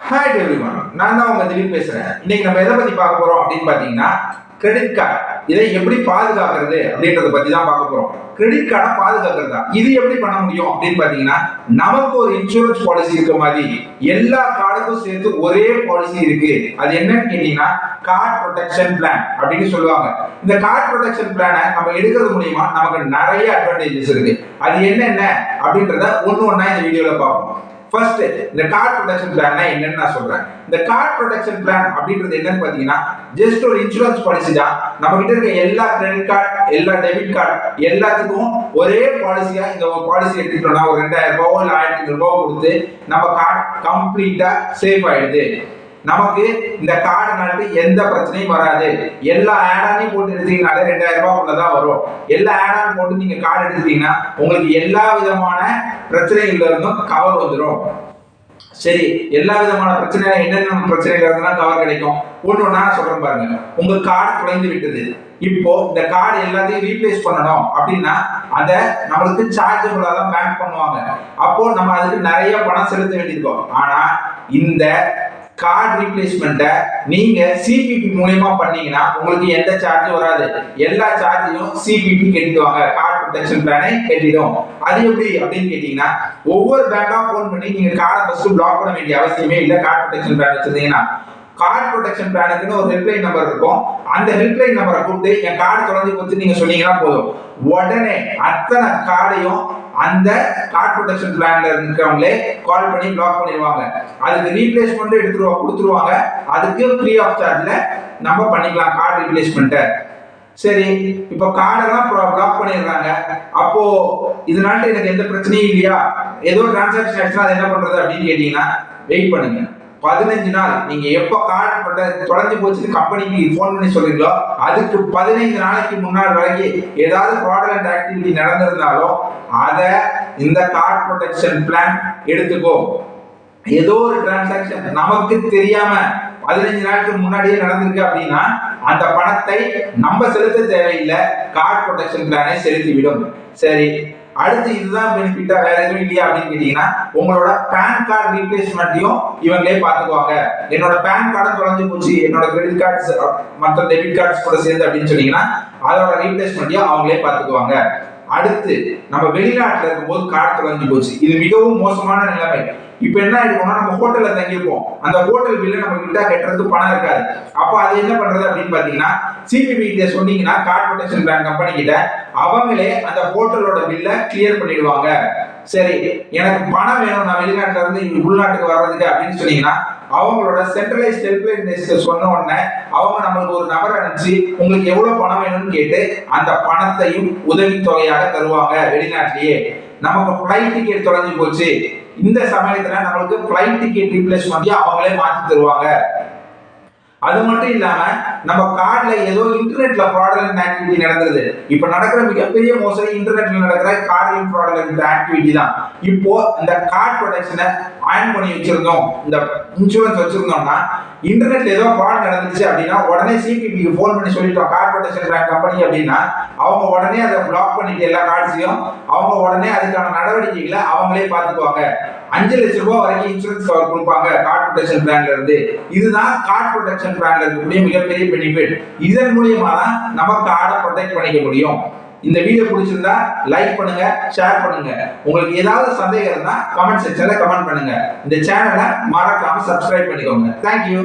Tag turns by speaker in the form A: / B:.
A: Hi everyone, நான் தான் உங்க திலீப் பேசுறேன். இன்னைக்கு நம்ம எதை பத்தி பார்க்க போறோம் அப்படின்னு பாத்தீங்கன்னா, கிரெடிட் கார்டு இதை எப்படி பாதுகாக்கிறது அப்படின்றத பத்தி தான் பார்க்க போறோம். கிரெடிட் கார்டை பாதுகாக்கிறதா இது எப்படி பண்ண முடியும் அப்படின்னு பாத்தீங்கன்னா, நமக்கு ஒரு இன்சூரன்ஸ் பாலிசி இருக்க மாதிரி எல்லா கார்டுக்கும் சேர்த்து ஒரே பாலிசி இருக்கு. அது என்னன்னு கேட்டீங்கன்னா, கார்டு ப்ரொடெக்ஷன் பிளான் அப்படின்னு சொல்லுவாங்க. இந்த கார்டு ப்ரொடெக்ஷன் பிளானை நம்ம எடுக்கிறது மூலியமா நமக்கு நிறைய அட்வான்டேஜஸ் இருக்கு. அது என்னென்ன அப்படின்றத ஒன்னு ஒன்னா இந்த வீடியோல பார்ப்போம். ஃபர்ஸ்ட், இந்த கார்டு ப்ரொடெக்ஷன் பிளான் என்னன்னு நான் சொல்றேன். இந்த கார்டு ப்ரொடெக்ஷன் பிளான் அப்படின்றது என்னன்னு பாத்தீங்கன்னா, ஜஸ்ட் ஒரு இன்சூரன்ஸ் பாலிசி தான். நம்ம கிட்ட இருக்க எல்லா கிரெடிட் கார்டு, எல்லா டெபிட் கார்டு எல்லாத்துக்கும் ஒரே பாலிசியா இந்த பாலிசி எடுத்துக்கிட்டோம்னா ஒரு 2000 ரூபாவோ இல்ல 1500 ரூபாவோ கொடுத்து நம்ம கார்டு கம்ப்ளீட்டா சேஃப் ஆயிடுது. நமக்கு இந்த கார்டுனால எந்த பிரச்சனையும் வராது. எல்லா ஆடானையும் போட்டு எடுத்தீங்கனாலே 2000 ரூபாய்க்குள்ளதான் வரும். எல்லா ஆடான் போட்டு நீங்க கார்டு எடுத்துட்டீங்கன்னா உங்களுக்கு எல்லா விதமான பிரச்சனைகள்ல இருந்தும் கவர் வந்துடும். சரி, எல்லா விதமான பிரச்சனை என்னென்ன பிரச்சனைகள் இருந்தாலும் கவர் கிடைக்கும். ஒண்ணு நான் சொல்றேன் பாருங்க. உங்க கார்டு குறைந்து விட்டது, இப்போ இந்த கார்டு எல்லாத்தையும் ரீப்ளேஸ் பண்ணணும் அப்படின்னா அதை நம்மளுக்கு சார்ஜபிளா தான் பேங்க் பண்ணுவாங்க. அப்போ நம்ம அதுக்கு நிறைய பணம் செலுத்த வேண்டியிருக்கும். ஆனா இந்த கார்டு ரீப்ளேஸ்மெண்ட்டை நீங்க சிபிபி மூலமா பண்ணீங்கன்னா உங்களுக்கு எந்த சார்ஜும் வராது. எல்லா சார்ஜையும் சிபிபி கட்டிடுவாங்க, கார்டு ப்ரொடெக்ஷன் பிளானை கட்டிடும். அது எப்படி அப்படின்னு கேட்டீங்கன்னா, ஒவ்வொரு பேங்கா போன் பண்ணி நீங்க கார்டை ஃபர்ஸ்ட் பிளாக் பண்ண வேண்டிய அவசியமே இல்லை. கார்டு ப்ரொடெக்ஷன் பிளான் வச்சிருந்தீங்கன்னா கார்டு ப்ரொடெக்ஷன் பிளானுக்குன்னு ஒரு ஹெல்ப்லைன் நம்பர் இருக்கும். அந்த ஹெல்ப்லைன் நம்பரை கூப்பிட்டு என் கார்டு தொலைஞ்சு போச்சு நீங்க சொன்னீங்கன்னா போதும், உடனே அத்தனை கார்டையும் அந்த கார்டு ப்ரொடெக்ஷன் பிளான்ல இருக்கிறவங்களே கால் பண்ணி பிளாக் பண்ணிடுவாங்க. அதுக்கு ரீப்ளேஸ்மெண்ட் கொடுத்துருவாங்க. அதுக்கு ஃப்ரீ ஆஃப் சார்ஜ்ல நம்ம பண்ணிக்கலாம் கார்டு ரீப்ளேஸ்மெண்ட்டை. சரி, இப்போ கார்டெல்லாம் பிளாக் பண்ணிடுறாங்க. அப்போ இதனால எனக்கு எந்த பிரச்சனையும் இல்லையா, ஏதோ டிரான்சாக்ஷன் ஆச்சுன்னா அது என்ன பண்றது அப்படின்னு கேட்டீங்கன்னா, வெயிட் பண்ணுங்க. 15 நாள் நீங்க எப்ப கார்டு தொலைஞ்சு போச்சுன்னு கம்பெனிக்கு போன் பண்ணி சொல்றீங்களோ அதுக்கு 15 நாளைக்கு முன்னாடி வரைக்கும் ஏதாவது ஃப்ராடுலன்ட் ஆக்டிவிட்டி நடந்திருந்தாலும் அதை இந்த கார்டு ப்ரொடெக்ஷன் பிளான் எடுத்துக்கோ. ஏதோ ஒரு டிரான்சாக்ஷன் நமக்கு தெரியாம 15 நாளுக்கு முன்னாடியே நடந்திருக்கு அப்படின்னா அந்த பணத்தை நம்ம செலுத்த தேவையில்லை, கார்டு ப்ரொடெக்ஷன் பிளானை செலுத்திவிடும். சரி, அடுத்து இதுதான் பெனிஃபிட்டா வேற எதுவும் இல்லையா அப்படின்னு கேட்டீங்கன்னா, உங்களோட பேன் கார்டு ரீப்ளேஸ்மெண்ட்டையும் இவங்களே பார்த்துக்குவாங்க. என்னோட பேன் கார்டும் தொலைஞ்சு போச்சு, என்னோட கிரெடிட் கார்ட்ஸ் மற்ற டெபிட் கார்ட்ஸ் கூட சேர்ந்து அப்படின்னு சொன்னீங்கன்னா அதோட ரீப்ளேஸ்மெண்ட்டையும் அவங்களே பார்த்துக்குவாங்க. அடுத்து, நம்ம வெளிநாட்டுல இருக்கும்போது கார்டு தொலைஞ்சு போச்சு, இது மிகவும் மோசமான நிலைமை. இப்ப என்ன ஆயிடுவோம்னா, நம்ம ஹோட்டல்ல தங்கியிருப்போம், அந்த ஹோட்டல் பில்ல நம்ம கிட்ட கட்டுறதுக்கு பணம் இருக்காது. அப்ப அது என்ன பண்றது அப்படின்னு பாத்தீங்கன்னா, சிபிபி கிட்ட சொன்னீங்கன்னா கார்டு ப்ரொடெக்ஷன் பிளான் கம்பெனி கிட்ட அவங்களே அந்த ஹோட்டலோட பில்ல கிளியர் பண்ணிடுவாங்க. சரி, எனக்கு பணம் வேணும், நான் வெளிநாட்டுல இருந்து உள்நாட்டுக்கு வர்றதுக்கு அப்படின்னு சொன்னீங்கன்னா அவங்களோட சென்ட்ரலைஸ்ட் ஹெல்ப்லைன் டெஸ்க் சொன்ன உடனே அவங்க நம்மளுக்கு ஒரு நபர் அனுப்பிச்சு உங்களுக்கு எவ்வளவு பணம் வேணும்னு கேட்டு அந்த பணத்தையும் உதவித்தொகையாக தருவாங்க. வெளிநாட்டிலேயே நமக்கு ஃப்ளைட் டிக்கெட் தொலைஞ்சு போச்சு, இந்த சமயத்துல நம்மளுக்கு ஃப்ளைட் டிக்கெட் ரீப்ளேஸ்மெண்ட் அவங்களே மாத்தி தருவாங்க. அது மட்டும் இல்லாம நம்ம கார்டுல ஏதோ இன்டர்நெட்ல ஃப்ராடுலன்ட் ஆக்டிவிட்டி நடந்துருது. இப்ப நடக்கிற மிகப்பெரிய மோசடி இன்டர்நெட்ல நடக்கிற கார்டு ஃப்ராடுலன்ட் ஆக்டிவிட்டி தான். இப்போ இந்த கார்டு ப்ரொடெக்ஷனை ஆன் பண்ணி வச்சிருந்தோம், இந்த இன்சூரன்ஸ் வச்சிருந்தோம்னா இன்டர்நெட்ல ஏதோ ஃப்ராட் நடந்துச்சு அப்படின்னா உடனே சிபிபிக்கு போன் பண்ணி சொல்லிட்டோம் கார்டு ப்ரொடெக்ஷன் பிளான் கம்பெனி அப்படின்னா அவங்க உடனே அதை பிளாக் பண்ணிட்டு எல்லா கார்ட்ஸையும் அவங்க உடனே அதுக்கான நடவடிக்கைகளை அவங்களே பார்த்துக்குவாங்க. 5 லட்சம் ரூபாய் வரைக்கும் இன்சூரன்ஸ் கவர் கொடுப்பாங்க கார்டு ப்ரொடெக்ஷன் பிளான்ல இருந்து. இதுதான் கார்டு ப்ரொடெக்ஷன் பிளான்ல இருக்கக்கூடிய மிகப்பெரிய பெனிஃபிட். இதன் மூலியமா தான் நம்ம கார்டை ப்ரொடெக்ட் பண்ணிக்க முடியும். இந்த வீடியோ பிடிச்சிருந்தா லைக் பண்ணுங்க, ஷேர் பண்ணுங்க. உங்களுக்கு ஏதாவது சந்தேகம் இருந்தா கமெண்ட் செக்ஷன்ல கமெண்ட் பண்ணுங்க. இந்த சேனலை மறக்காம சப்ஸ்கிரைப் பண்ணிக்கோங்க. தேங்க்யூ.